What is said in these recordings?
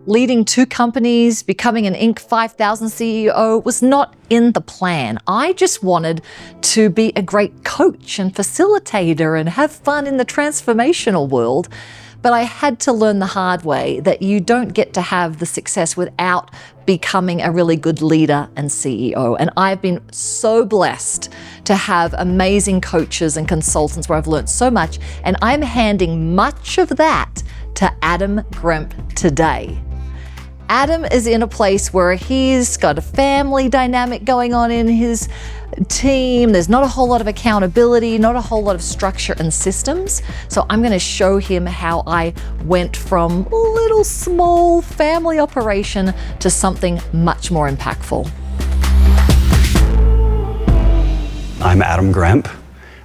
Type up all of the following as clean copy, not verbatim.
Leading 2 companies, becoming an Inc. 5000 CEO was not in the plan. I just wanted to be a great coach and facilitator and have fun in the transformational world. But I had to learn the hard way that you don't get to have the success without becoming a really good leader and CEO. And I've been so blessed to have amazing coaches and consultants where I've learned so much. And I'm handing much of that to Adam Gremp today. Adam is in a place where he's got a family dynamic going on in his team. There's not a whole lot of accountability, not a whole lot of structure and systems. So I'm going to show him how I went from a little small family operation to something much more impactful. I'm Adam Gremp.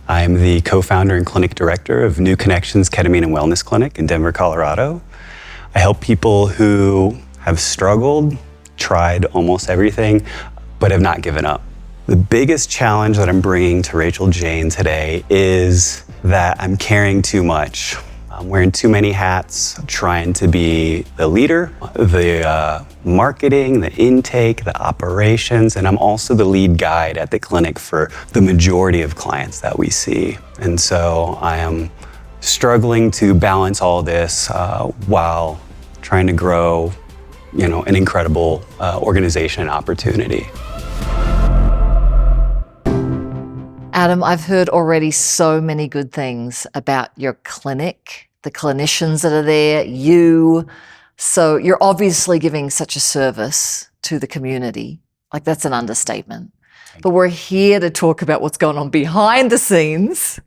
I'm the co-founder and clinic director of New Connections Ketamine and Wellness Clinic in Denver, Colorado. I help people who have struggled, tried almost everything, but have not given up. The biggest challenge that I'm bringing to Rachael-Jayne today is that I'm carrying too much. I'm wearing too many hats, trying to be the leader, the marketing, the intake, the operations, and I'm also the lead guide at the clinic for the majority of clients that we see. And so I am struggling to balance all this while trying to grow an incredible organization and opportunity. Adam, I've heard already so many good things about your clinic, the clinicians that are there, you. So you're obviously giving such a service to the community. Like, that's an understatement. But we're here to talk about what's going on behind the scenes,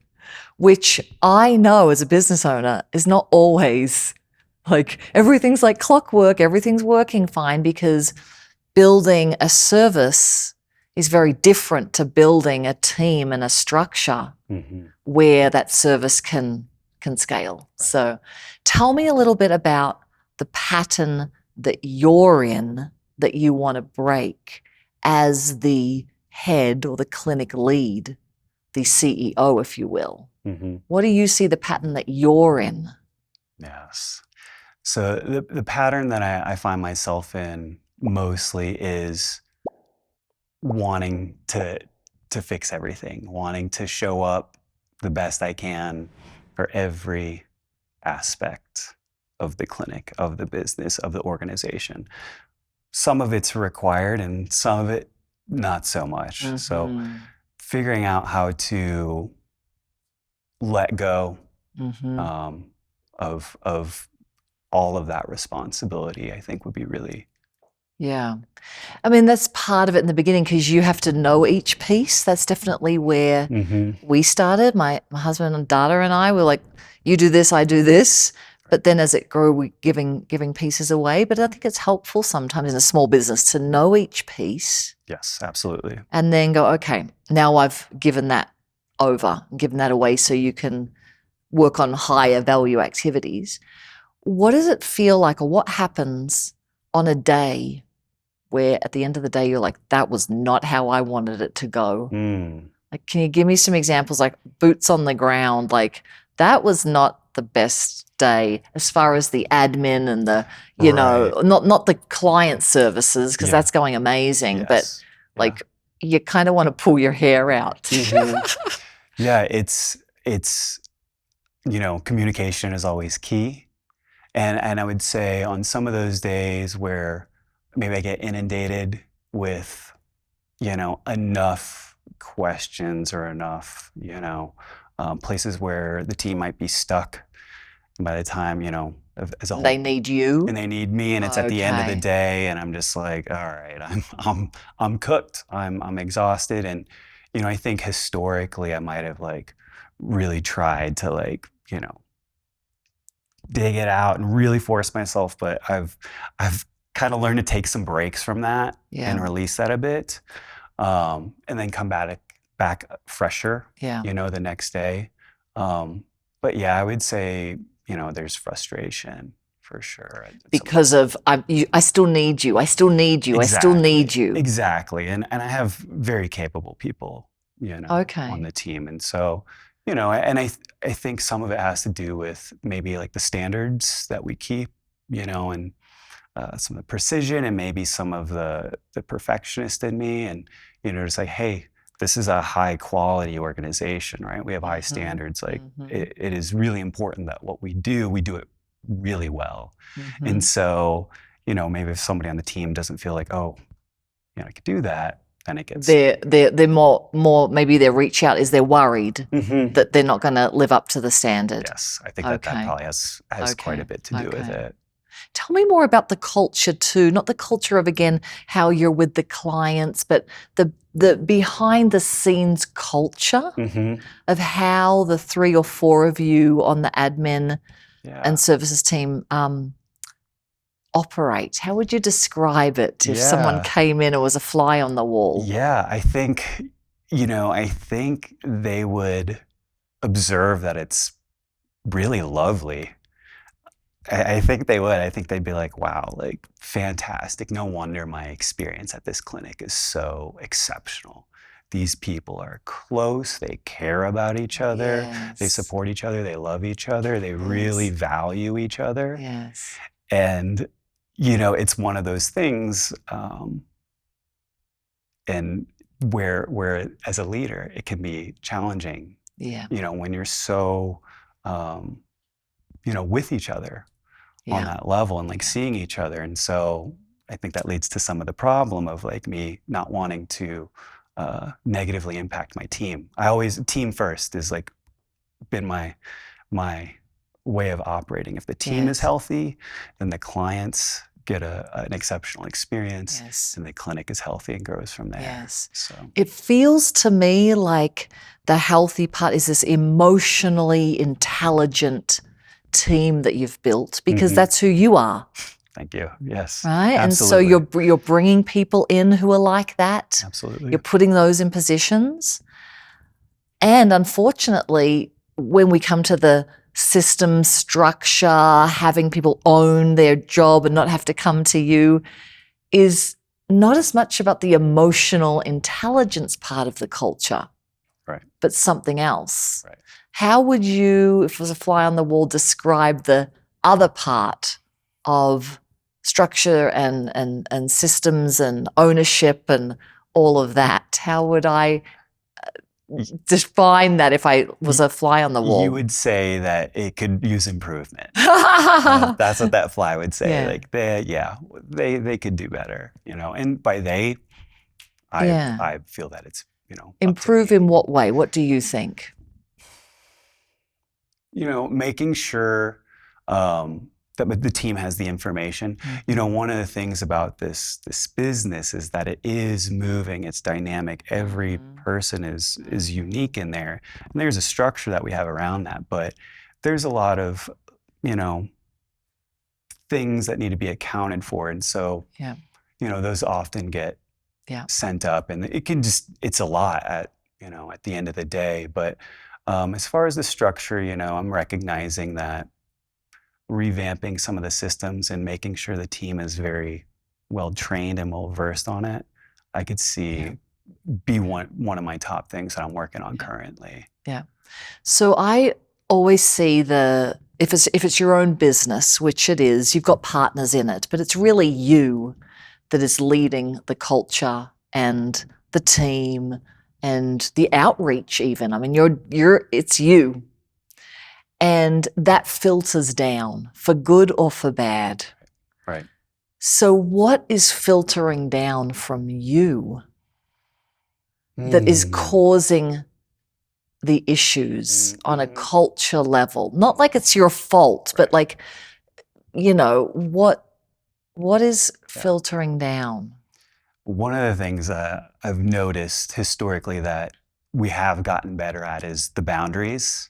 which I know as a business owner is not always like everything's like clockwork, everything's working fine, because building a service is very different to building a team and a structure where that service can scale. So tell me a little bit about the pattern that you're in that you want to break as the head or the clinic lead, the CEO, if you will. What do you see the pattern that you're in? Yes. So the pattern that I find myself in mostly is wanting to fix everything, wanting to show up the best I can for every aspect of the clinic, of the business, of the organization. Some of it's required and some of it not so much. So figuring out how to let go of all of that responsibility, I think, would be really... Yeah. I mean, that's part of it in the beginning, because you have to know each piece. That's definitely where we started. My husband and daughter and I were like, you do this, I do this. But then as it grew, we're giving pieces away. But I think it's helpful sometimes in a small business to know each piece. Yes, absolutely. And then go, okay, now I've given that over, given that away, so you can work on higher value activities. What does it feel like, or what happens on a day where at the end of the day you're like, that was not how I wanted it to go? Like, can you give me some examples, like boots on the ground, like that was not the best day as far as the admin and the, not the client services, because that's going amazing, but like you kind of want to pull your hair out. Yeah, it's communication is always key. And I would say on some of those days where maybe I get inundated with, enough questions or enough, places where the team might be stuck. And by the time, as a whole, they need you and they need me, and it's at the end of the day, and I'm just like, all right, I'm cooked. I'm exhausted, and I think historically I might have like really tried to like dig it out and really force myself, but I've kind of learned to take some breaks from that and release that a bit, and then come back fresher, the next day. But yeah, I would say, there's frustration for sure. Because of, I still need you, I still need you, Exactly. I still need you. Exactly. And I have very capable people, on the team. And so, and I think some of it has to do with maybe like the standards that we keep, and some of the precision and maybe some of the perfectionist in me, and just like, hey, this is a high quality organization, right? We have high standards. Like it is really important that what we do it really well. And so, maybe if somebody on the team doesn't feel like, oh, I could do that, then it gets they're more maybe their reach out is they're worried that they're not going to live up to the standard. Yes, I think that probably has quite a bit to do with it. Tell me more about the culture too, not the culture of, again, how you're with the clients, but the behind the scenes culture of how the 3 or 4 of you on the admin and services team operate. How would you describe it if someone came in and was a fly on the wall? Yeah, I think, I think they would observe that it's really lovely. I think they would. I think they'd be like, wow, like fantastic. No wonder my experience at this clinic is so exceptional. These people are close. They care about each other. They support each other. They love each other. They really value each other. Yes. And, it's one of those things, and where as a leader, it can be challenging. Yeah. When you're so, with each other on that level and like seeing each other. And so I think that leads to some of the problem of like me not wanting to negatively impact my team. Team first is like been my way of operating. If the team is healthy, then the clients get an exceptional experience, and the clinic is healthy and grows from there. Yes. So it feels to me like the healthy part is this emotionally intelligent team that you've built, because that's who you are. Thank you. Yes. Right. Absolutely. And so you're bringing people in who are like that. Absolutely. You're putting those in positions. And unfortunately, when we come to the system structure, having people own their job and not have to come to you, is not as much about the emotional intelligence part of the culture, but something else. Right. How would you, if it was a fly on the wall, describe the other part of structure and systems and ownership and all of that? How would I define that if I was a fly on the wall? You would say that it could use improvement. That's what that fly would say. Yeah. Like they could do better, And by they, I feel that it's improve in what way? What do you think? Making sure that the team has the information. One of the things about this business is that it is moving, it's dynamic. Every person is unique in there. And there's a structure that we have around that, but there's a lot of, things that need to be accounted for. And so, those often get sent up, and it's a lot at the end of the day. But as far as the structure, I'm recognizing that revamping some of the systems and making sure the team is very well trained and well versed on it, I could see be one of my top things that I'm working on currently. Yeah. So I always see if it's your own business, which it is, you've got partners in it, but it's really you that is leading the culture and the team and the outreach even. I mean, it's you. And that filters down for good or for bad. Right. So what is filtering down from you that is causing the issues on a culture level? Not like it's your fault, but like, what is filtering down? One of the things I've noticed historically that we have gotten better at is the boundaries.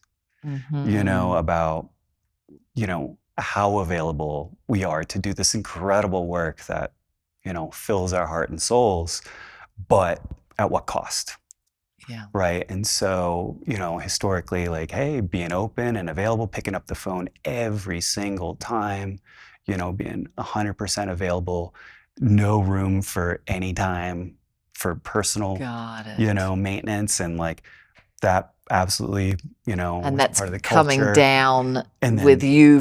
About, how available we are to do this incredible work that, fills our heart and souls, but at what cost? Yeah. Right. And so, historically, like, hey, being open and available, picking up the phone every single time, being 100% available, no room for any time for personal, maintenance, and like that absolutely, and that's part of the coming culture. down And then, with you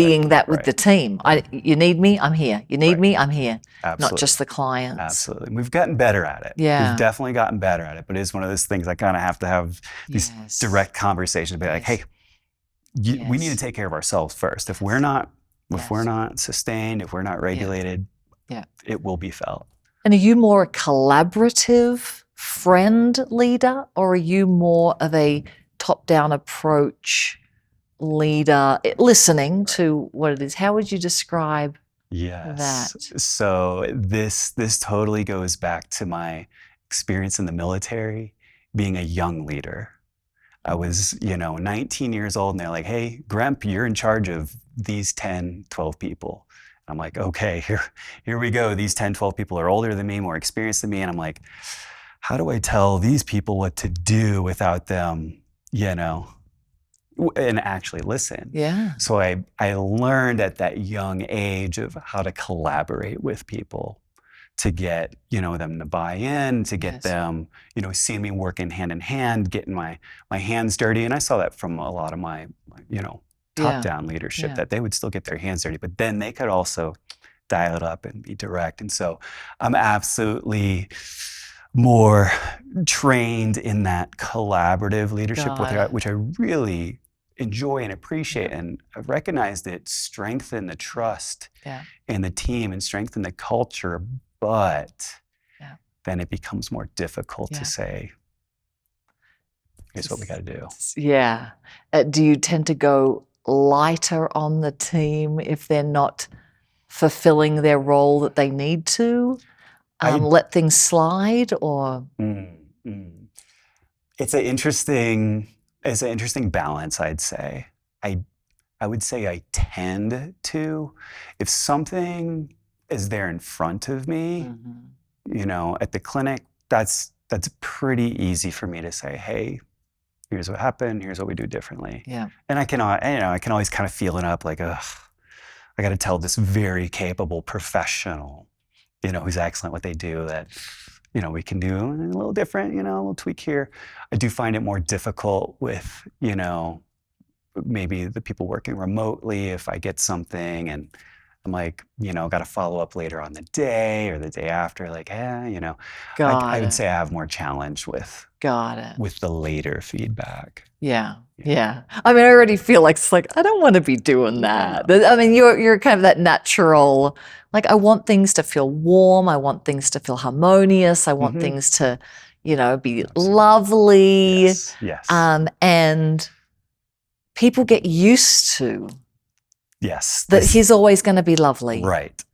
being that with the team. You need me, I'm here. You need me, I'm here. Absolutely. Not just the clients. Absolutely. We've gotten better at it. Yeah. We've definitely gotten better at it, but it's one of those things I kind of have to have these direct conversations, be like, hey, we need to take care of ourselves first. If we're not sustained, if we're not regulated, it will be felt. And are you more a collaborative friend leader, or are you more of a top-down approach leader, listening to what it is? How would you describe that? So this totally goes back to my experience in the military, being a young leader. I was, 19 years old, and they're like, hey, Gremp, you're in charge of these 10, 12 people. I'm like, okay, here we go.Ese 10, 12 people are older than me, more experienced than me. And I'm like, how do I tell these people what to do without them, and actually listen? Yeah. So I learned at that young age of how to collaborate with people to get, them to buy in, to get them, seeing me working hand in hand, getting my hands dirty. And I saw that from a lot of my top-down leadership, that they would still get their hands dirty, but then they could also dial it up and be direct. And so I'm absolutely more trained in that collaborative leadership, which I really enjoy and appreciate. And I've recognized that strengthen the trust in the team and strengthen the culture, but then it becomes more difficult to say, here's what we got to do. Yeah. Do you tend to go lighter on the team if they're not fulfilling their role that they need to? Let things slide, or? It's an interesting balance, I'd say. I would say I tend to, if something is there in front of me, at the clinic, that's pretty easy for me to say, hey, here's what happened, here's what we do differently. Yeah. And I can always kind of feel it up, like, ugh, I got to tell this very capable professional, who's excellent at what they do, that, we can do a little different, a little tweak here. I do find it more difficult with, maybe the people working remotely, if I get something and I'm like, got to follow up later on the day or the day after, like, I would say I have more challenge with the later feedback. Yeah. I mean, I already feel like it's like, I don't want to be doing that. I mean, you're kind of that natural, like, I want things to feel warm. I want things to feel harmonious. I want things to, be lovely. Yes. And people get used to that he's always going to be lovely. Right.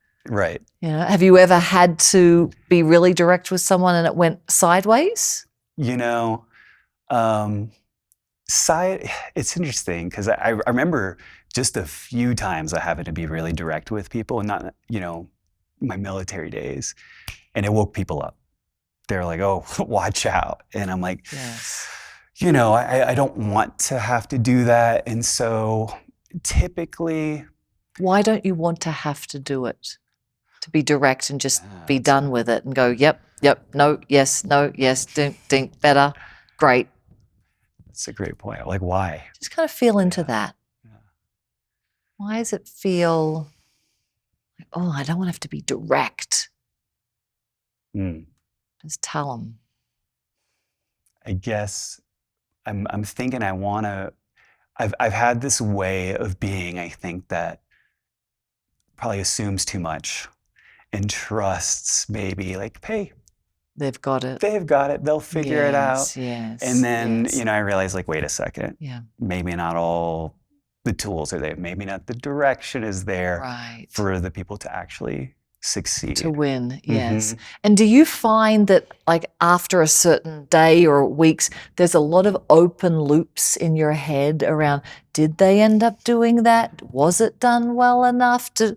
Have you ever had to be really direct with someone and it went sideways? It's interesting because I remember just a few times I having to be really direct with people, and not, my military days, and it woke people up. They're like, oh, watch out. And I'm like, I don't want to have to do that. And so typically. Why don't you want to have to do it? To be direct and just be done with it and go, yep, no, yes, dink, better, great. That's a great point. Like, why? Just kind of feel into that. Why does it feel like, oh, I don't want to have to be direct? Just tell them. I guess I'm thinking I've had this way of being, I think, that probably assumes too much and trusts maybe, like, hey, they've got it. They'll figure it out. Yes. And then, I realize, like, wait a second. Yeah. Maybe not all the tools are there. Maybe not the direction is there for the people to actually succeed. To win, yes. And do you find that, like, after a certain day or weeks, there's a lot of open loops in your head around, did they end up doing that? Was it done well enough to?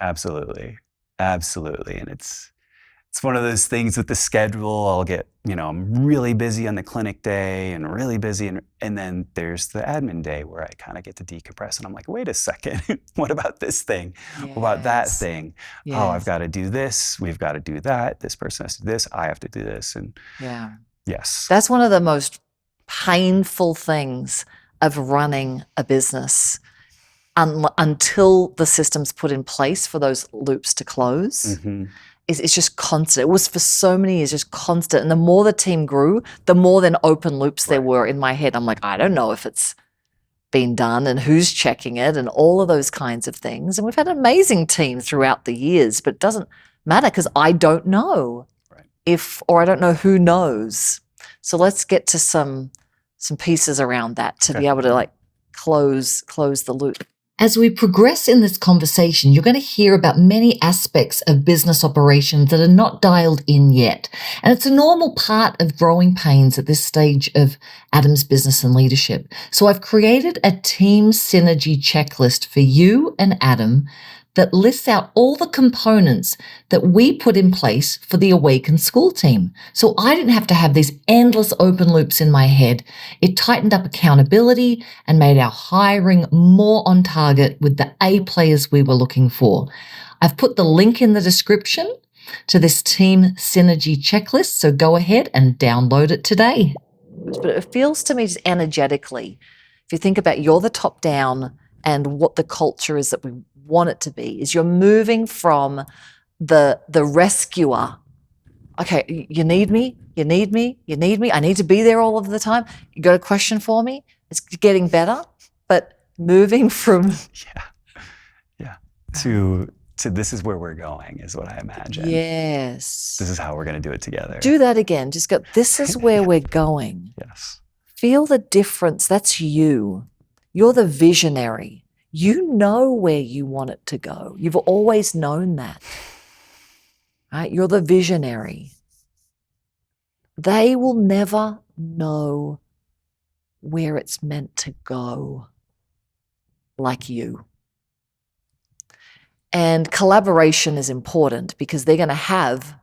Absolutely. And it's one of those things with the schedule. I'll get, I'm really busy on the clinic day and really busy. And then there's the admin day where I kind of get to decompress. And I'm like, wait a second, what about this thing? What about that thing? Yes. Oh, I've got to do this. We've got to do that. This person has to do this. I have to do this. And yes. That's one of the most painful things of running a business until the system's put in place for those loops to close. It's just constant. It was for so many years, just constant. And the more the team grew, the more then open loops there were in my head. I'm like, I don't know if it's been done and who's checking it and all of those kinds of things. And we've had an amazing team throughout the years, but it doesn't matter because I don't know or I don't know who knows. So let's get to some pieces around that to be able to like close the loop. As we progress in this conversation, you're going to hear about many aspects of business operations that are not dialed in yet. And it's a normal part of growing pains at this stage of Adam's business and leadership. So I've created a team synergy checklist for you and Adam that lists out all the components that we put in place for the Awaken School team. So I didn't have to have these endless open loops in my head. It tightened up accountability and made our hiring more on target with the A players we were looking for. I've put the link in the description to this team synergy checklist, so go ahead and download it today. But it feels to me just energetically, if you think about you're the top down and what the culture is that we want it to be, is you're moving from the rescuer. Okay, you need me, I need to be there all of the time. You got a question for me? It's getting better, but moving from to this is where we're going is what I imagine. Yes. This is how we're going to do it together. Do that again. Just go, this is where we're going. Yes. Feel the difference. That's you. You're the visionary. You know where you want it to go. You've always known that, right? You're the visionary. They will never know where it's meant to go like you. And collaboration is important because they're going to have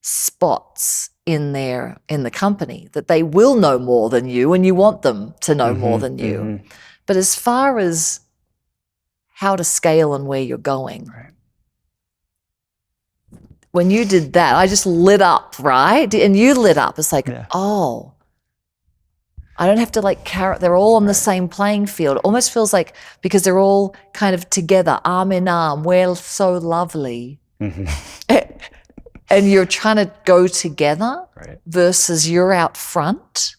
spots in the company that they will know more than you and you want them to know more than you. But as far as how to scale and where you're going. Right. When you did that, I just lit up, right? And you lit up. It's like, oh, I don't have to like carrot. They're all on the same playing field. It almost feels like because they're all kind of together, arm in arm. We're so lovely. And you're trying to go together versus you're out front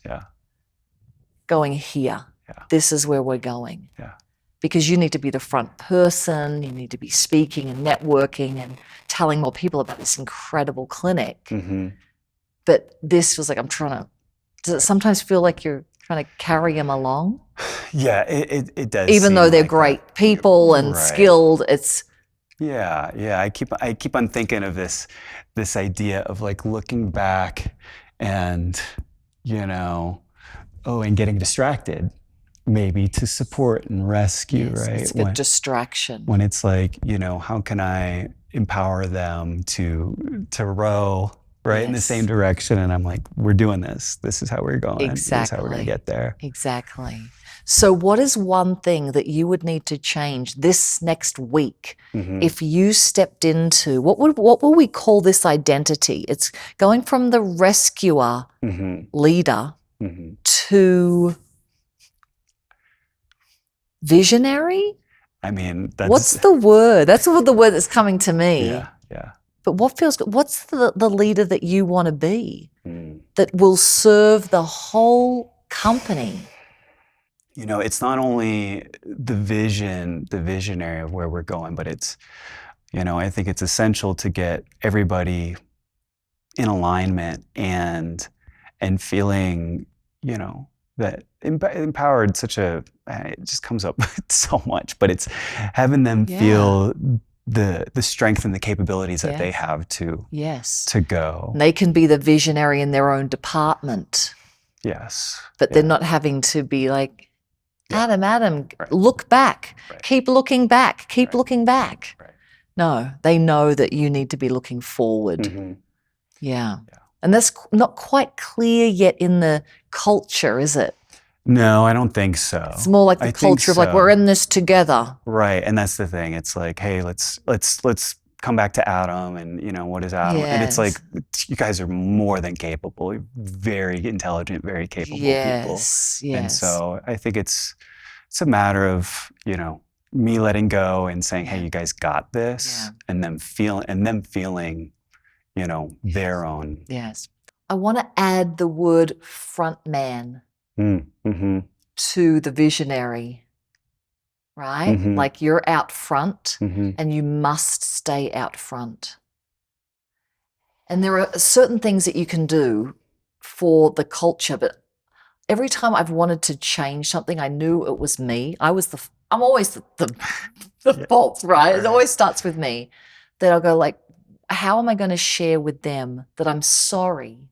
going here. This is where we're going. Because you need to be the front person, you need to be speaking and networking and telling more people about this incredible clinic. But this was like, does it sometimes feel like you're trying to carry them along? Yeah, it does. Even though they're great people and skilled, it's... Yeah. I keep on thinking of this idea of like looking back and, and getting distracted. Maybe to support and rescue, right? It's a good distraction. When it's like, how can I empower them to row in the same direction? And I'm like, we're doing this. This is how we're going. Exactly. This is how we're going to get there. Exactly. So what is one thing that you would need to change this next week if you stepped into, what will we call this identity? It's going from the rescuer leader to... visionary? I mean, what's the word? That's the word that's coming to me. Yeah. But what feels good? What's the leader that you want to be that will serve the whole company? It's not only the visionary of where we're going, but it's, I think it's essential to get everybody in alignment and feeling, that empowered it just comes up so much, but it's having them feel the strength and the capabilities that they have to go. And they can be the visionary in their own department. Yes. But they're not having to be like, Adam, look back, keep looking back, looking back. Right. No, they know that you need to be looking forward. Yeah. And that's not quite clear yet in the culture, is it? No, I don't think so. It's more like the culture of like, we're in this together. Right, and that's the thing. It's like, hey, let's come back to Adam and, what is Adam? And it's like, you guys are more than capable. You're very intelligent, very capable people. Yes. And so I think it's a matter of, me letting go and saying, hey, Yeah. you guys got this, Yeah. and them feeling, you know, their own. Yes. I want to add the word front man Mm-hmm. to the visionary, right? Mm-hmm. Like you're out front Mm-hmm. and you must stay out front. And there are certain things that you can do for the culture, but every time I've wanted to change something, I knew it was me. I'm always the fault, right? It always starts with me. That I'll go like, how am I going to share with them that I'm sorry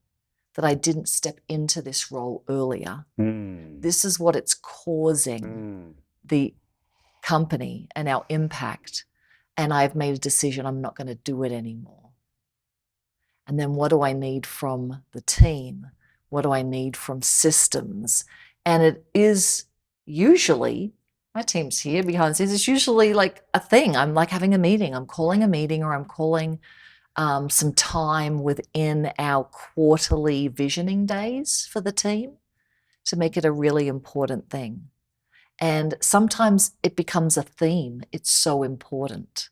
that I didn't step into this role earlier? This is what it's causing the company and our impact. And I've made a decision I'm not going to do it anymore. And then what do I need from the team? What do I need from systems? And it is usually, my team's here behind the scenes, it's usually like a thing. I'm like having a meeting. I'm calling a meeting or I'm calling some time within our quarterly visioning days for the team to make it a really important thing. And sometimes it becomes a theme. It's so important.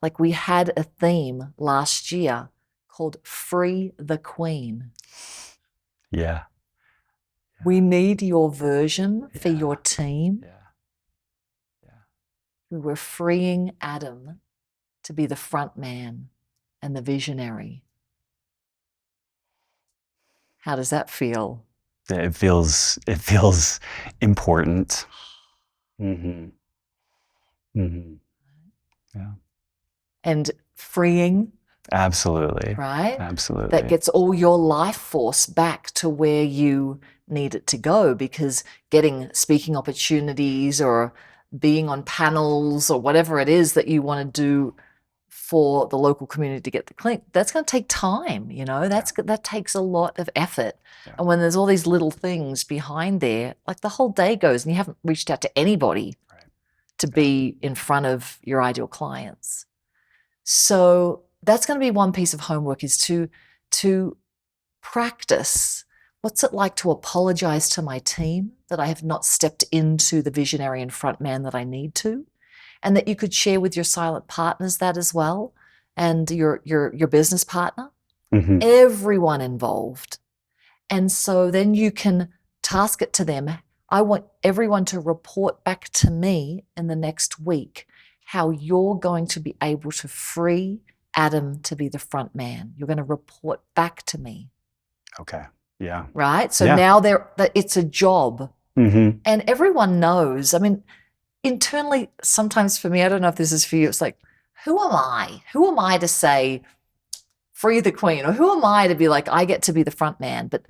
Like we had a theme last year called Free the Queen. Yeah. We need your version for your team. Yeah. We were freeing Adam to be the front man and the visionary. How does that feel? It feels important. Mm-hmm. Mm-hmm. Yeah. And freeing, Absolutely. right? Absolutely. That gets all your life force back to where you need it to go, because getting speaking opportunities or being on panels or whatever it is that you want to do for the local community to get the clinic, that's going to take time, you know, that takes a lot of effort. Yeah. And when there's all these little things behind there, like the whole day goes and you haven't reached out to anybody to be in front of your ideal clients. So that's going to be one piece of homework, is to practice what's it like to apologize to my team that I have not stepped into the visionary and front man that I need to, and that you could share with your silent partners that as well, and your business partner, Mm-hmm. everyone involved. And so then you can task it to them. I want everyone to report back to me in the next week how you're going to be able to free Adam to be the front man. You're going to report back to me. Okay. Yeah. Right? So now it's a job. Mm-hmm. And everyone knows. I mean, internally, sometimes for me, I don't know if this is for you, it's like, who am I? Who am I to say, free the queen? Or who am I to be like, I get to be the front man? But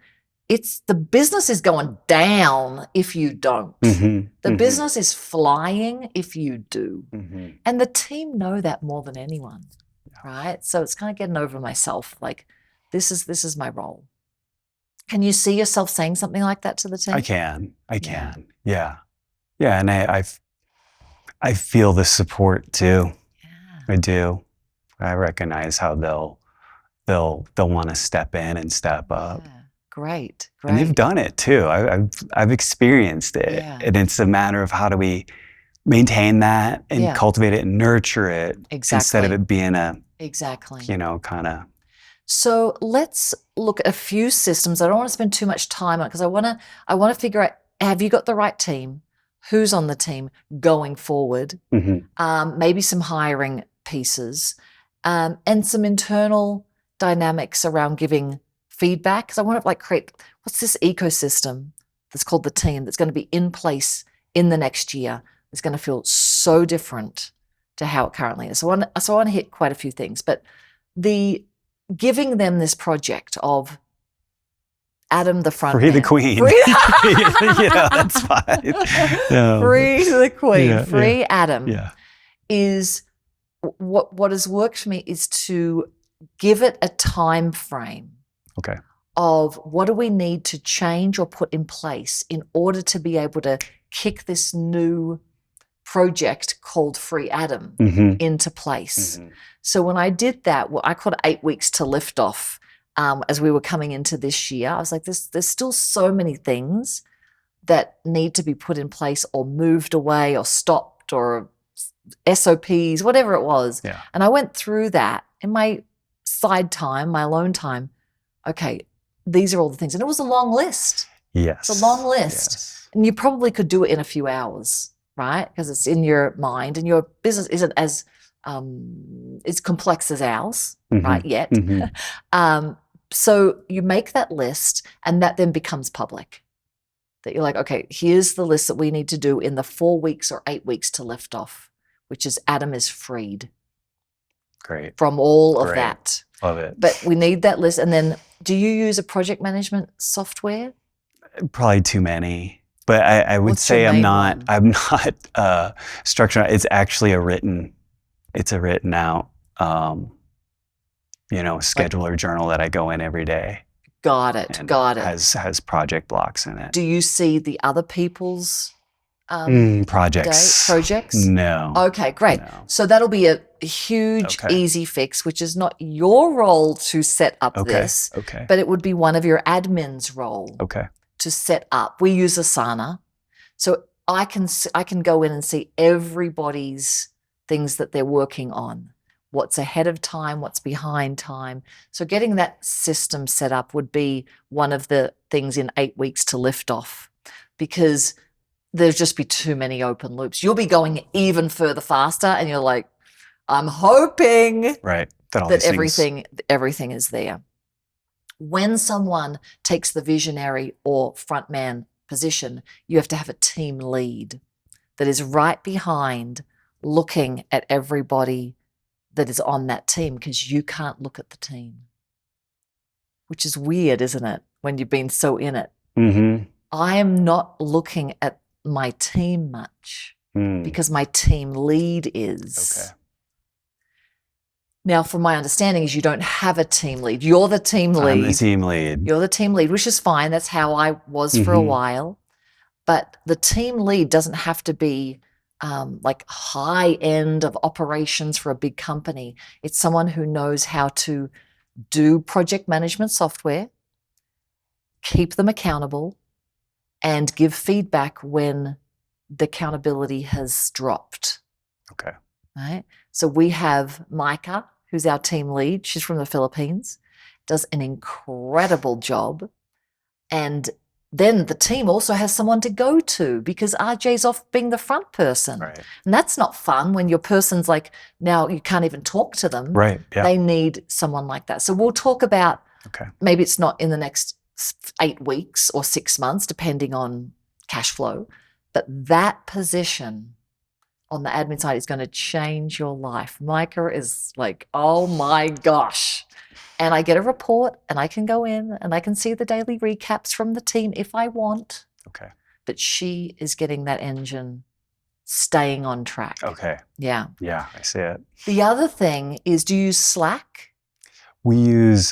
it's the business is going down if you don't. Mm-hmm. The business is flying if you do. Mm-hmm. And the team know that more than anyone, right? So it's kind of getting over myself. Like, this is my role. Can you see yourself saying something like that to the team? I can. Yeah. Yeah. And I feel the support too. Yeah. I do. I recognize how they'll want to step in and step up. Yeah. Great. And they've done it too. I've experienced it. Yeah. And it's a matter of how do we maintain that and cultivate it and nurture it instead of it being a kind of. So let's look at a few systems. I don't want to spend too much time on it because I want to figure out, have you got the right team? Who's on the team going forward? Mm-hmm. Maybe some hiring pieces, and some internal dynamics around giving feedback. Because I want to create, what's this ecosystem that's called the team that's going to be in place in the next year. It's going to feel so different to how it currently is. So I want to hit quite a few things, but giving them this project of Adam the front Free man. the queen. That's fine. Yeah. Free the queen. Free yeah. Adam. Yeah. Is what has worked for me is to give it a time frame. Okay. Of what do we need to change or put in place in order to be able to kick this new project called Free Adam into place. Mm-hmm. So when I did that, I called it 8 weeks to Liftoff. As we were coming into this year, I was like, there's still so many things that need to be put in place or moved away or stopped or SOPs, whatever it was. Yeah. And I went through that in my side time, my alone time. Okay, these are all the things. And it was a long list. Yes. It's a long list. Yes. And you probably could do it in a few hours, right? Because it's in your mind and your business isn't as complex as ours, right, yet. So you make that list and that then becomes public. That you're like, okay, here's the list that we need to do in the 4 weeks or 8 weeks to lift off, which is Adam is freed. Great. From all of that. Love it. But we need that list. And then do you use a project management software? Probably too many. But I would What's say your I'm main not one? structured. It's actually a written out scheduler journal that I go in every day. Got it. And Got it. Has project blocks in it. Do you see the other people's projects? No. Okay, great. No. So that'll be a huge, easy fix, which is not your role to set up this, but it would be one of your admin's role to set up. We use Asana. So I can go in and see everybody's things that they're working on, what's ahead of time, what's behind time. So getting that system set up would be one of the things in 8 weeks to lift off, because there'll just be too many open loops. You'll be going even further faster and you're like, I'm hoping that everything is there. When someone takes the visionary or frontman position, you have to have a team lead that is right behind looking at everybody that is on that team, because you can't look at the team, which is weird, isn't it? When you've been so in it. I am not looking at my team much because my team lead is. Now, from my understanding is you don't have a team lead. You're the team lead. I'm the team lead. You're the team lead, which is fine. That's how I was for a while. But the team lead doesn't have to be like high end of operations for a big company. It's someone who knows how to do project management software, keep them accountable, and give feedback when the accountability has dropped. Right? So we have Micah, who's our team lead. She's from the Philippines, does an incredible job. And then the team also has someone to go to, because RJ's off being the front person. And that's not fun when your person's like, now you can't even talk to them. They need someone like that. So we'll talk about, maybe it's not in the next 8 weeks or 6 months, depending on cash flow, but that position on the admin side is going to change your life. Micah is like, oh my gosh. And I get a report and I can go in and I can see the daily recaps from the team if I want. But she is getting that engine staying on track. Yeah. Yeah, I see it. The other thing is, do you use Slack? We use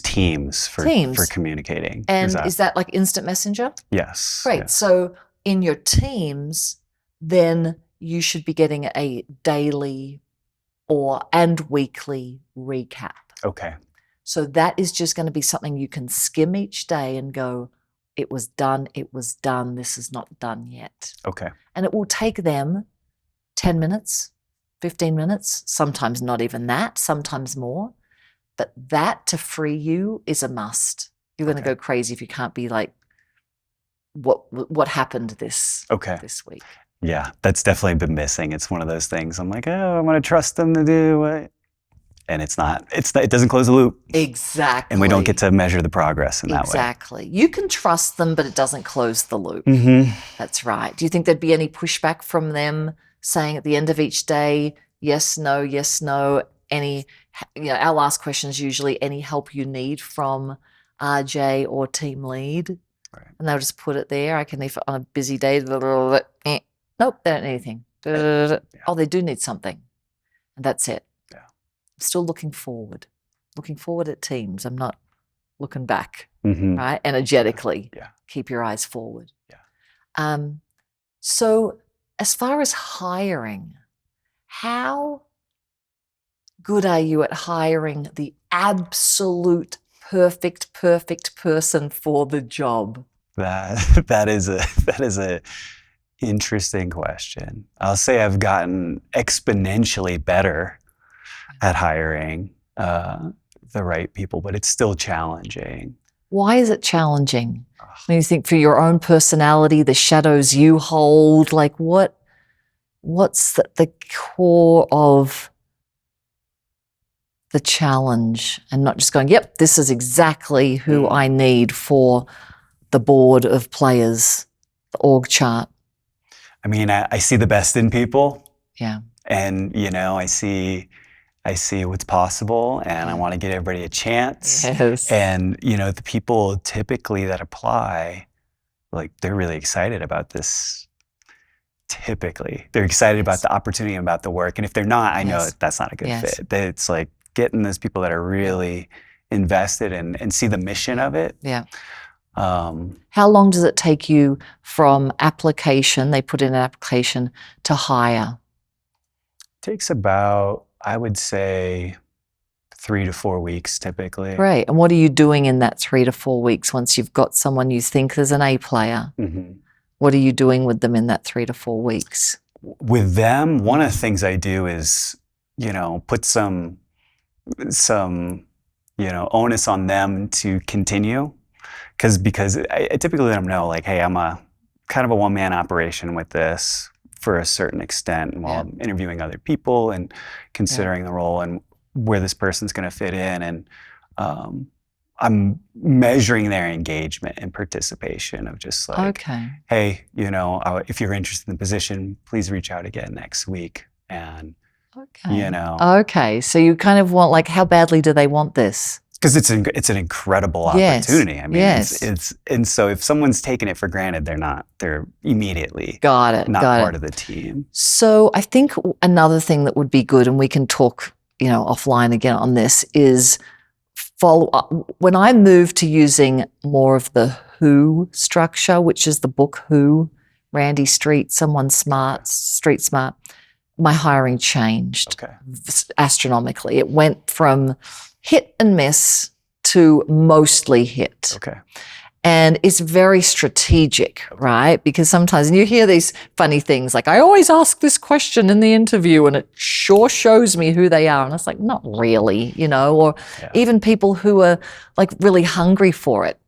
Teams for communicating. And is that like instant messenger? Yes. Great. Yes. So in your Teams, then you should be getting a daily and weekly recap. So that is just going to be something you can skim each day and go, it was done, this is not done yet. And it will take them 10 minutes, 15 minutes, sometimes not even that, sometimes more. But that to free you is a must. You're going to go crazy if you can't be like, what happened this week? Yeah, that's definitely been missing. It's one of those things. I'm like, oh, I want to trust them to do it. And it's not, it doesn't close the loop. Exactly. And we don't get to measure the progress in that way. Exactly. You can trust them, but it doesn't close the loop. That's right. Do you think there'd be any pushback from them saying at the end of each day, yes, no, any, our last question is usually any help you need from RJ or team lead? And they'll just put it there. I can, if on a busy day, nope, they don't need anything. Oh, they do need something. And that's it. I'm still looking forward at Teams. I'm not looking back, right? Energetically. Keep your eyes forward. So as far as hiring, how good are you at hiring the absolute perfect person for the job? That is a Interesting question. I'll say I've gotten exponentially better at hiring the right people, but it's still challenging. Why is it challenging? When you think for your own personality, the shadows you hold, like what's the core of the challenge, and not just going, yep, this is exactly who I need for the board of players, the org chart. I mean, I see the best in people. Yeah. And, I see what's possible, and I want to get everybody a chance. Yes. And, the people typically that apply, like, they're really excited about this. Typically, they're excited about the opportunity and about the work. And if they're not, I know that's not a good fit. It's like getting those people that are really invested and see the mission of it. Yeah. How long does it take you from application, they put in an application, to hire? Takes about, I would say, 3 to 4 weeks typically. Great. And what are you doing in that 3 to 4 weeks once you've got someone you think is an A player? Mm-hmm. What are you doing with them in that 3 to 4 weeks? With them, one of the things I do is, put some onus on them to continue. Because I typically let them know, like, hey, I'm a kind of a one-man operation with this for a certain extent while I'm interviewing other people and considering the role and where this person's going to fit in. And I'm measuring their engagement and participation of just like, hey, if you're interested in the position, please reach out again next week. And, Okay. So you kind of want, like, how badly do they want this? Because it's an incredible opportunity. I mean, it's and so if someone's taking it for granted, they're immediately not part of the team. So I think another thing that would be good, and we can talk, offline again on this, is follow up. When I moved to using more of the Who structure, which is the book Who, Randy Street, someone smart, street smart, my hiring changed astronomically. It went from hit and miss to mostly hit. And it's very strategic, right? Because sometimes, and you hear these funny things like, I always ask this question in the interview and it sure shows me who they are. And it's like, not really, or even people who are like really hungry for it.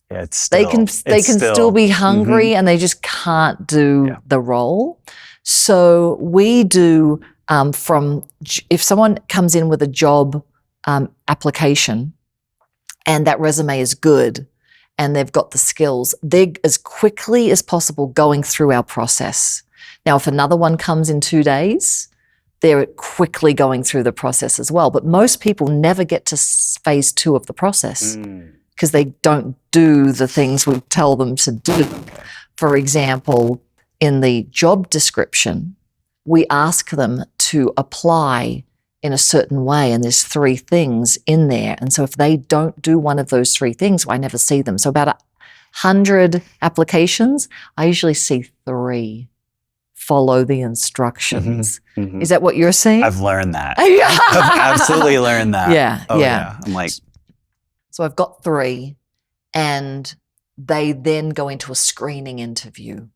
They can still be hungry and they just can't do the role. So we do if someone comes in with a job application and that resume is good and they've got the skills, they're as quickly as possible going through our process. Now, if another one comes in 2 days, they're quickly going through the process as well. But most people never get to phase 2 of the process because they don't do the things we tell them to do. For example, in the job description, we ask them to apply in a certain way, and there's 3 things in there. And so if they don't do one of those 3 things, I never see them. So about 100 applications, I usually see 3 follow the instructions. Is that what you're seeing? I've learned that. I've absolutely learned that. Yeah. I'm like, so I've got 3, and they then go into a screening interview,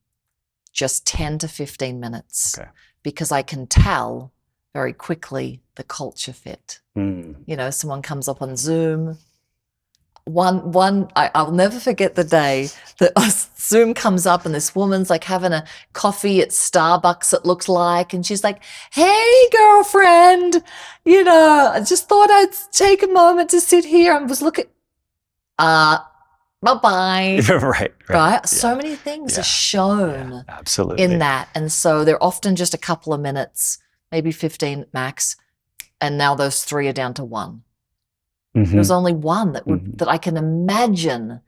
just 10 to 15 minutes, because I can tell very quickly the culture fit. Someone comes up on Zoom. I'll never forget the day that Zoom comes up and this woman's like having a coffee at Starbucks, it looks like, and she's like, hey, girlfriend, I just thought I'd take a moment to sit here and was looking, bye-bye. Right? So many things are shown in that. And so they're often just a couple of minutes, maybe 15 max, and now those 3 are down to 1. There's only 1 that I can imagine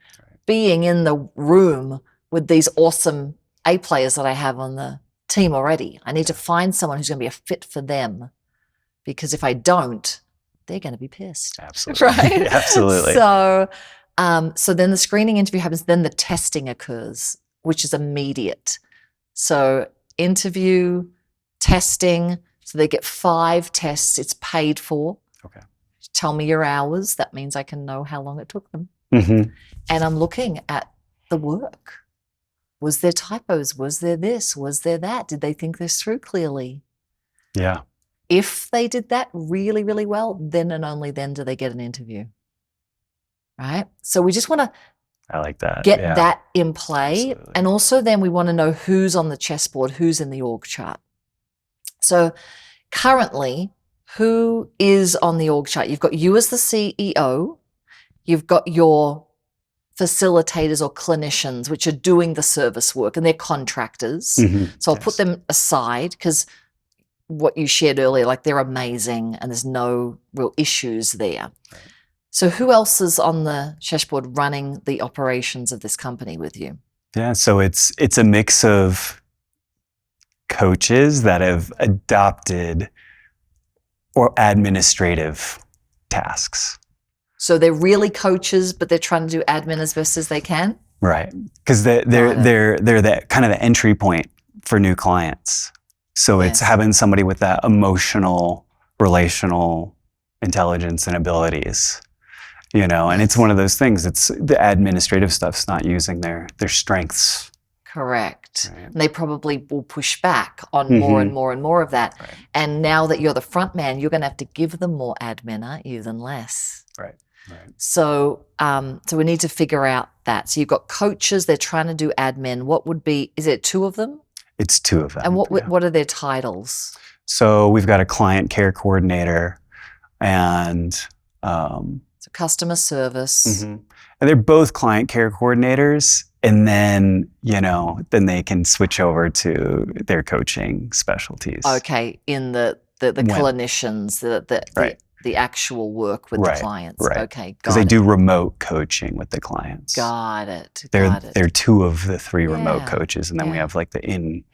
being in the room with these awesome A players that I have on the team already. I need to find someone who's going to be a fit for them, because if I don't, they're going to be pissed. Absolutely. Right? Absolutely. So then the screening interview happens, then the testing occurs, which is immediate. So interview, testing, so they get 5 tests. It's paid for. Tell me your hours. That means I can know how long it took them. And I'm looking at the work. Was there typos? Was there this? Was there that? Did they think this through clearly? Yeah. If they did that really, really well, then and only then do they get an interview. Right? So we just want to I like that. get Yeah. that in play. Absolutely. And also then we want to know who's on the chessboard, who's in the org chart. So currently, who is on the org chart? You've got you as the CEO. You've got your facilitators or clinicians, which are doing the service work, and they're contractors. So I'll put them aside because what you shared earlier, like they're amazing and there's no real issues there. Right. So who else is on the chessboard running the operations of this company with you? Yeah, so it's a mix of coaches that have adopted or administrative tasks. So they're really coaches, but they're trying to do admin as best as they can? Right, because they're the kind of the entry point for new clients. So it's having somebody with that emotional, relational intelligence and abilities, and it's one of those things. It's the administrative stuff's not using their strengths. Correct. Right. And they probably will push back on more and more and more of that. Right. And now that you're the front man, you're going to have to give them more admin, aren't you, than less? Right. Right. So, so we need to figure out that. So you've got coaches, they're trying to do admin. What would be, is it 2 of them? It's 2 of them. And what are their titles? So we've got a client care coordinator and so customer service. And they're both client care coordinators. And then, then they can switch over to their coaching specialties. Okay, in the clinicians, the actual work with the clients. Right. Okay, because they do remote coaching with the clients. Got it. They're 2 of the 3 remote coaches, and then we have like the in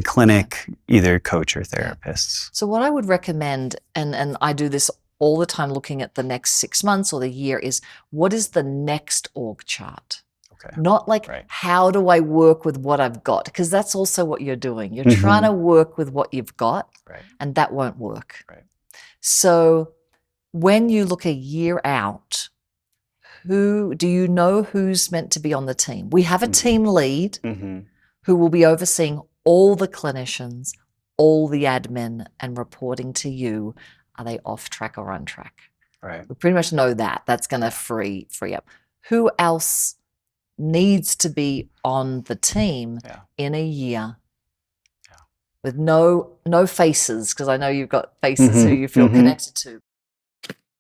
clinic either coach or therapists. So what I would recommend, and I do this all the time, looking at the next 6 months or the year, is what is the next org chart? Okay. Not like how do I work with what I've got, because that's also what you're doing. You're trying to work with what you've got, and that won't work. Right. So when you look a year out, who do you know who's meant to be on the team? We have a team lead who will be overseeing all the clinicians, all the admin, and reporting to you. Are they off track or on track? Right. We pretty much know that. That's going to free up. Who else needs to be on the team in a year with no faces? Because I know you've got faces who you feel connected to.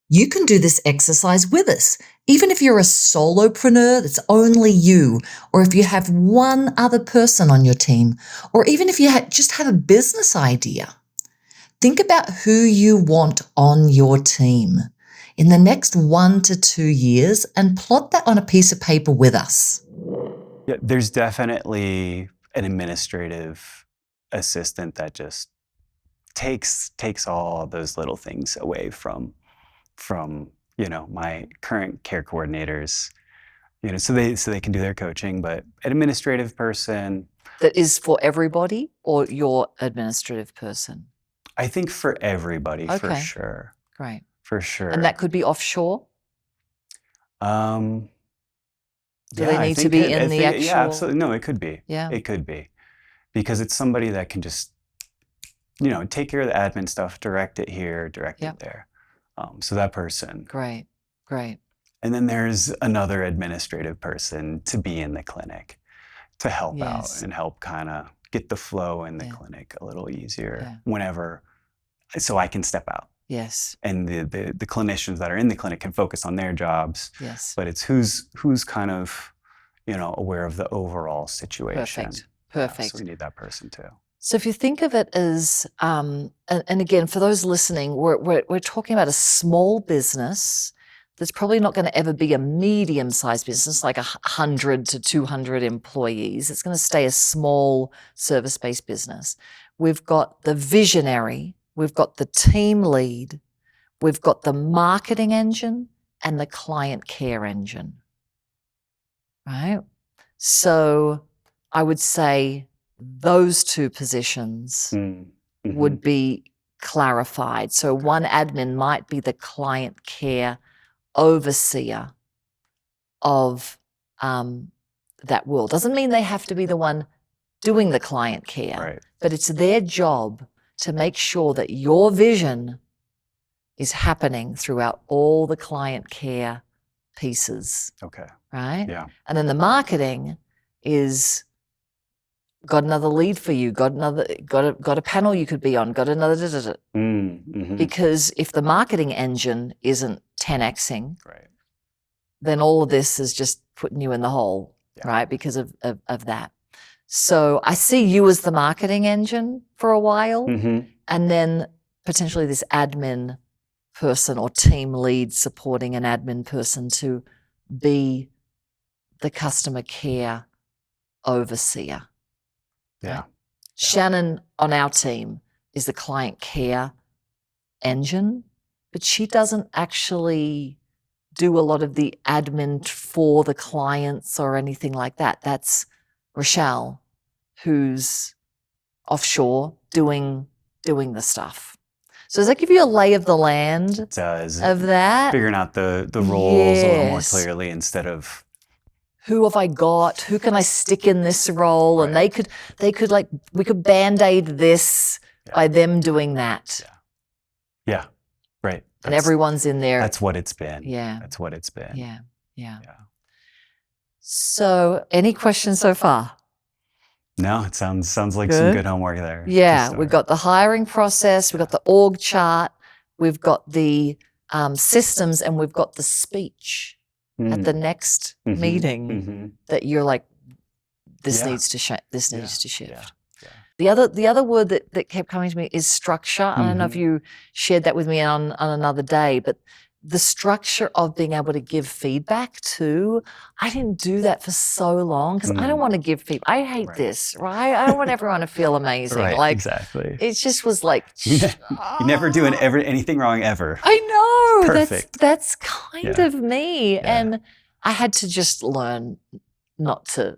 You can do this exercise with us, even if you're a solopreneur that's only you, or if you have one other person on your team, or even if you just have a business idea. Think about who you want on your team in the next 1 to 2 years and plot that on a piece of paper with us. Yeah, there's definitely an administrative assistant that just takes all those little things away from my current care coordinators, so they can do their coaching, but an administrative person that is for everybody, or your administrative person? I think for everybody, for sure. Great. For sure. And that could be offshore? Do they need to be in the actual? Yeah, absolutely. No, it could be. Yeah. It could be. Because it's somebody that can just, take care of the admin stuff, direct it here, direct it there. So that person. Great. And then there's another administrative person to be in the clinic to help out and help kind of get the flow in the clinic a little easier whenever, so I can step out. Yes. And the clinicians that are in the clinic can focus on their jobs. Yes. But it's who's kind of, aware of the overall situation. Perfect. So we need that person too. So if you think of it as, and again, for those listening, we're talking about a small business that's probably not going to ever be a medium-sized business, like 100 to 200 employees. It's going to stay a small service-based business. We've got the visionary, we've got the team lead, we've got the marketing engine and the client care engine, right? So I would say those 2 positions would be clarified. So one admin might be the client care overseer of that world. Doesn't mean they have to be the one doing the client care, Right. but it's their job to make sure that your vision is happening throughout all the client care pieces, Okay. right? Yeah. And then the marketing is got another lead for you, got a panel you could be on, got another Mm-hmm. because if the marketing engine isn't 10xing, Right. then all of this is just putting you in the hole, right? Because of that. So I see you as the marketing engine for a while, and then potentially this admin person or team lead supporting an admin person to be the customer care overseer. Yeah. Right? Shannon on our team is the client care engine, but she doesn't actually do a lot of the admin for the clients or anything like that. That's Rachael, who's offshore doing the stuff. So does that give you a lay of the land It does. of that? Figuring out the roles a little more Yes. clearly instead of Who have I got? Who can I stick in this role? And they could like, we could Band-Aid this by them doing that. Yeah. Right. And everyone's in there. That's what it's been. Yeah. That's what it's been. Yeah. So any questions so far? No, it sounds like some good homework there. Yeah, we've got the hiring process, we've got the org chart, we've got the systems, and we've got the speech at the next meeting that you're like, this needs to shift. This needs to shift. The other word that kept coming to me is structure. I don't know if you shared that with me on another day, but the structure of being able to give feedback too. I didn't do that for so long because I don't want to give feedback. I hate this, right? I don't want everyone to feel amazing. Right, like exactly. It just was like you never do anything wrong ever. I know. Perfect. That's kind of me, and I had to just learn not to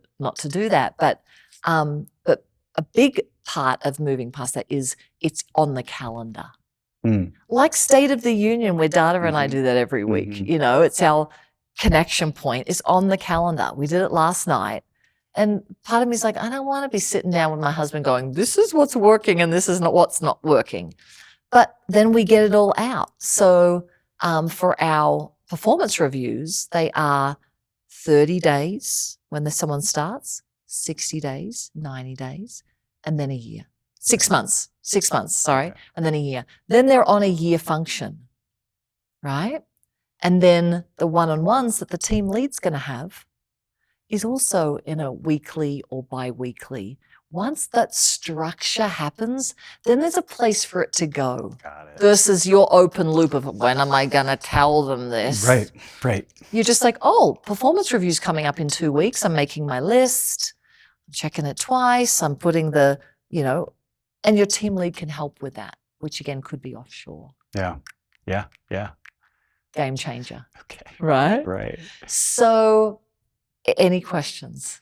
do that. But a big part of moving past that is it's on the calendar. Like State of the Union, where Data and I do that every week. You know, it's our connection point. It's on the calendar. We did it last night. And part of me is like, I don't want to be sitting down with my husband going, this is what's working and this is not what's not working. But then we get it all out. So for our performance reviews, they are 30 days when someone starts, 60 days, 90 days, and then a year. 6 months, sorry, and then a year. Then they're on a year function, right? And then the one-on-ones that the team lead's going to have is also in a weekly or bi-weekly. Once that structure happens, then there's a place for it to go. Got it. Versus your open loop of when am I going to tell them this? Right. You're just like, oh, performance review's coming up in 2 weeks. I'm making my list. I'm checking it twice. I'm putting the, and your team lead can help with that, which again could be offshore. Yeah. Game changer. Okay. Right. So any questions?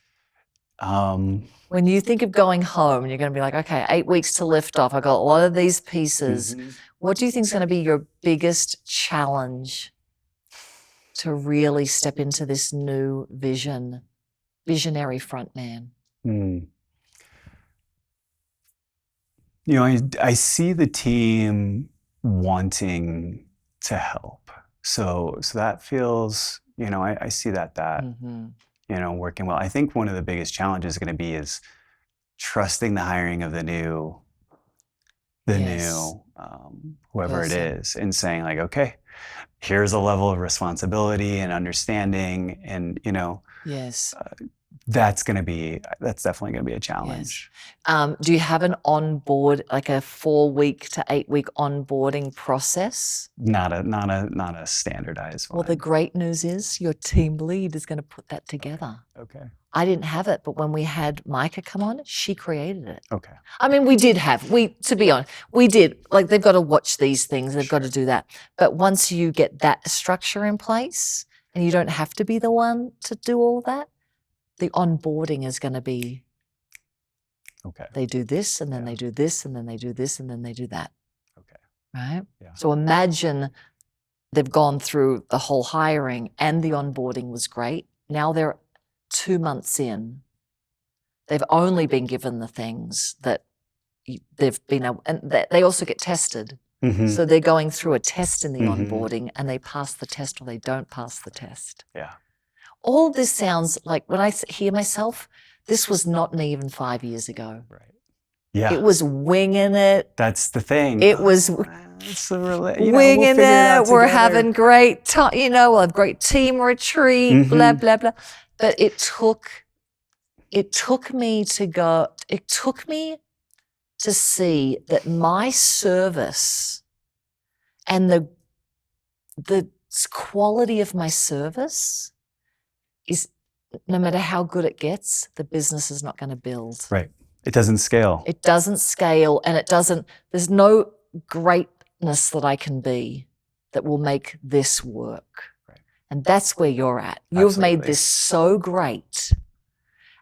When you think of going home, you're going to be like, okay, 8 weeks to lift off. I got a lot of these pieces. What do you think is going to be your biggest challenge to really step into this new visionary front man? I see the team wanting to help. So that feels, I see that working well. I think one of the biggest challenges is going to be is trusting the hiring of the new whoever it is, and saying like, okay, here's a level of responsibility and understanding, and that's definitely going to be a challenge. Yes. Do you have an onboard, like a 4 week to 8 week onboarding process? Not a standardized one. Well, the great news is your team lead is going to put that together. Okay. I didn't have it, but when we had Micah come on, she created it. Okay. I mean, to be honest, we did. Like, they've got to watch these things. They've got to do that. But once you get that structure in place and you don't have to be the one to do all that, the onboarding is going to be, they do this, and then they do this, and then they do this, and then they do that. Okay. Right? Yeah. So imagine they've gone through the whole hiring and the onboarding was great. Now they're 2 months in, they've only been given the things that they've been able, and they also get tested. So they're going through a test in the onboarding, and they pass the test or they don't pass the test. Yeah. All this sounds like, when I hear myself, this was not me even 5 years ago. Right. Yeah. It was winging it. That's the thing. It was winging it. We're having great time. We'll have great team retreat, blah, blah, blah. But it took me to see that my service and the quality of my service is, no matter how good it gets, the business is not going to build. Right. It doesn't scale. It doesn't scale, and there's no greatness that I can be that will make this work. Right. And that's where you're at. You've made this so great.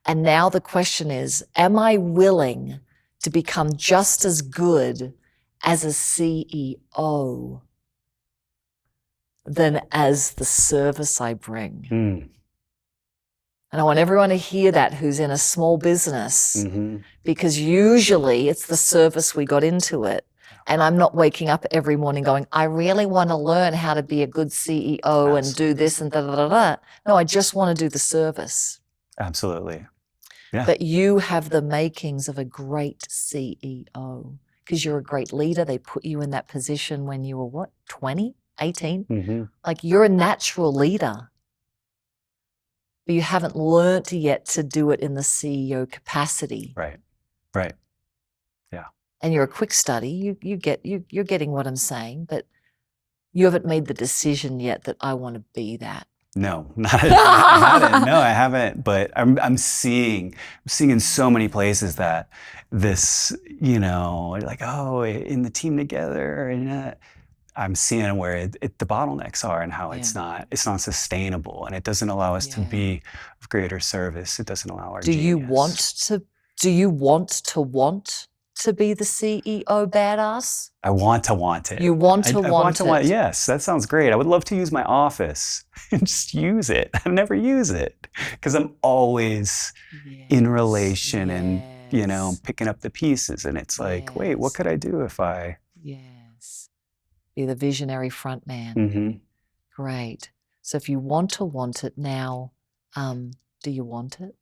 And now the question is, am I willing to become just as good as a CEO than as the service I bring? And I want everyone to hear that who's in a small business, because usually it's the service we got into it. And I'm not waking up every morning going, I really want to learn how to be a good CEO and do this and da-da-da-da. No, I just want to do the service. Absolutely. Yeah. But you have the makings of a great CEO because you're a great leader. They put you in that position when you were, what, 20, 18? Like, you're a natural leader. But you haven't learnt yet to do it in the CEO capacity. Right. Right. Yeah. And you're a quick study. You're getting what I'm saying, but you haven't made the decision yet that I want to be that. No, I haven't. But I'm seeing in so many places that this, like, oh, in the team together, and I'm seeing where the bottlenecks are and how it's not sustainable, and it doesn't allow us to be of greater service. It doesn't allow our Do you want to be the CEO badass? I want it. You want to want it. Yes, that sounds great. I would love to use my office and just use it. I never use it because I'm always in relation and, picking up the pieces. And it's like, wait, what could I do if I... Yes. Be the visionary front man. Great. So if you want it now, do you want it?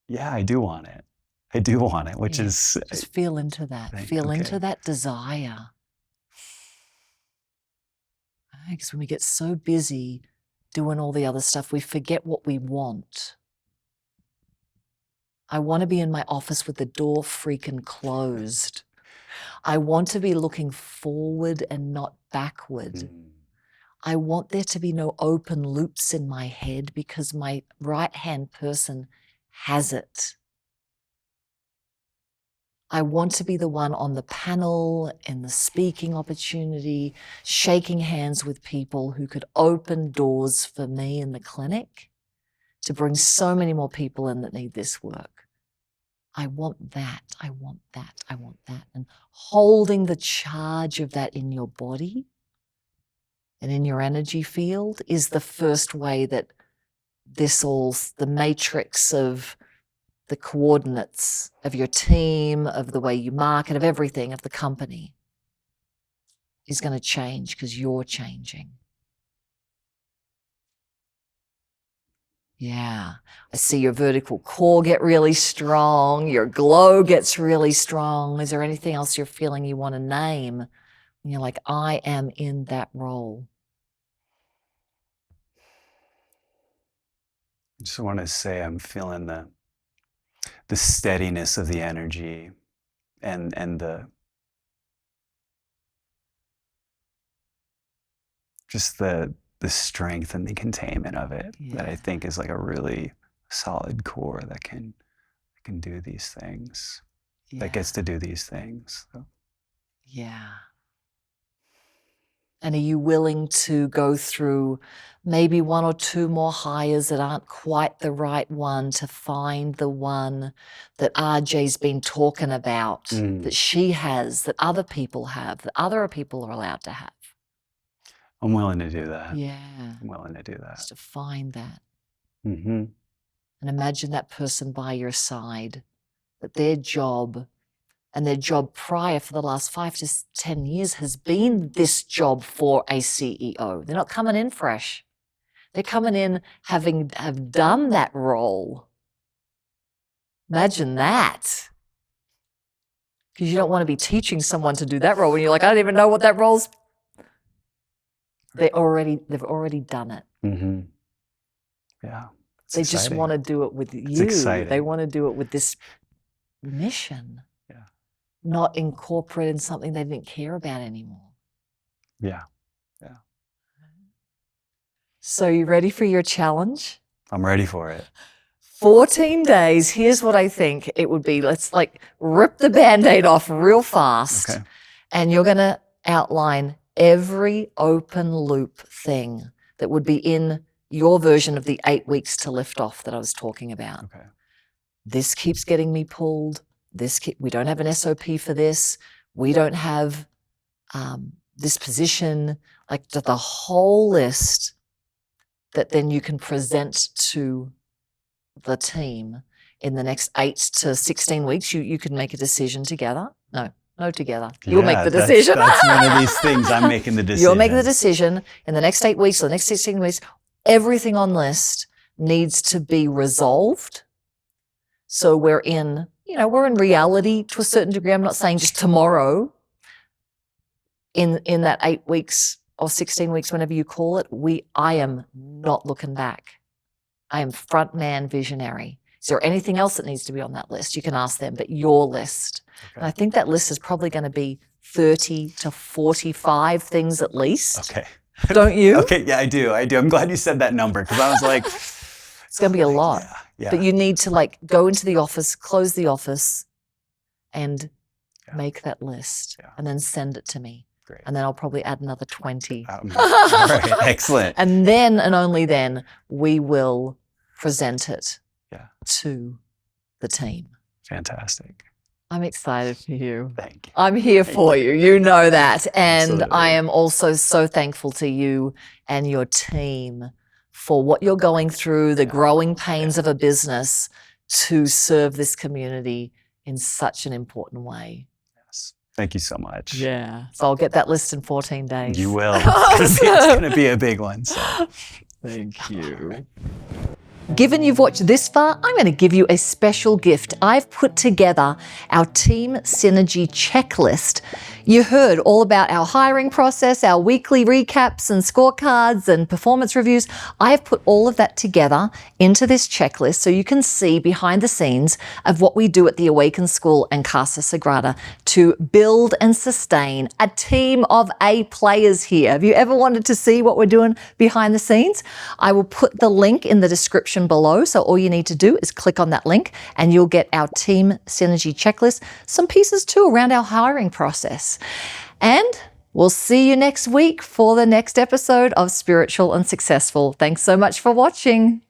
Yeah, I do want it. I do want it, which is... Just feel into that. Feel into that desire. Because when we get so busy doing all the other stuff, we forget what we want. I want to be in my office with the door freaking closed. I want to be looking forward and not backward. I want there to be no open loops in my head because my right-hand person has it. I want to be the one on the panel, in the speaking opportunity, shaking hands with people who could open doors for me in the clinic to bring so many more people in that need this work. I want that, I want that, I want that. And holding the charge of that in your body and in your energy field is the first way that the matrix of the coordinates of your team, of the way you market, of everything, of the company is going to change because you're changing. Yeah. I see your vertical core get really strong. Your glow gets really strong. Is there anything else you're feeling you want to name? And you're like, I am in that role. I just want to say I'm feeling the steadiness of the energy and the strength and the containment of it that I think is like a really solid core that can do these things, that gets to do these things. So. Yeah. And are you willing to go through maybe 1 or 2 more hires that aren't quite the right one to find the one that RJ's been talking about, that she has, that other people have, that other people are allowed to have? I'm willing to do that. Yeah. I'm willing to do that. Just to find that. Mm-hmm. and imagine that person by your side, that their job and their job prior for the last 5 to 10 years has been this job for a CEO. They're not coming in fresh. They're coming in have done that role. Imagine that. Because you don't want to be teaching someone to do that role when you're like, I don't even know what that role's. They've already done it. Mm-hmm. Yeah. They just want to do it with you. Exciting. They want to do it with this mission. Yeah. Not incorporate in something they didn't care about anymore. Yeah. So you ready for your challenge? I'm ready for it. 14 days. Here's what I think it would be. Let's rip the Band-Aid off real fast. Okay. And you're going to outline every open loop thing that would be in your version of the 8 weeks to lift off that I was talking about. Okay. This keeps getting me pulled. We don't have an SOP for this. We don't have this position, the whole list that then you can present to the team in the next 8 to 16 weeks. You can make a decision together. No, together. You'll make the decision. That's one of these things. I'm making the decision. You'll make the decision in the next 8 weeks or the next 16 weeks. Everything on list needs to be resolved. So we're in reality to a certain degree. I'm not saying just tomorrow. In that 8 weeks or 16 weeks, whenever you call it, I am not looking back. I am front man visionary. Is there anything else that needs to be on that list? You can ask them, but your list. Okay. And I think that list is probably going to be 30 to 45 things at least. Okay. Don't you? Okay, yeah, I do. I'm glad you said that number because I was like... It's going to be a lot. Yeah. But you need to go into the office, close the office, and make that list and then send it to me. Great. And then I'll probably add another 20. All right, excellent. And then and only then we will present it to the team. Fantastic. I'm excited for you. Thank you. I'm here for you. You know that. And Absolutely. I am also so thankful to you and your team for what you're going through, the growing pains of a business to serve this community in such an important way. Thank you so much. Yeah. So I'll get that list in 14 days. You will. It's going to be a big one. So. Thank you. Given you've watched this far, I'm going to give you a special gift. I've put together our Team Synergy checklist. You heard all about our hiring process, our weekly recaps and scorecards and performance reviews. I have put all of that together into this checklist so you can see behind the scenes of what we do at the Awaken School and Casa Sagrada to build and sustain a team of A players here. Have you ever wanted to see what we're doing behind the scenes? I will put the link in the description below. So all you need to do is click on that link and you'll get our Team Synergy checklist, some pieces too around our hiring process. And we'll see you next week for the next episode of Spiritual and Successful. Thanks so much for watching.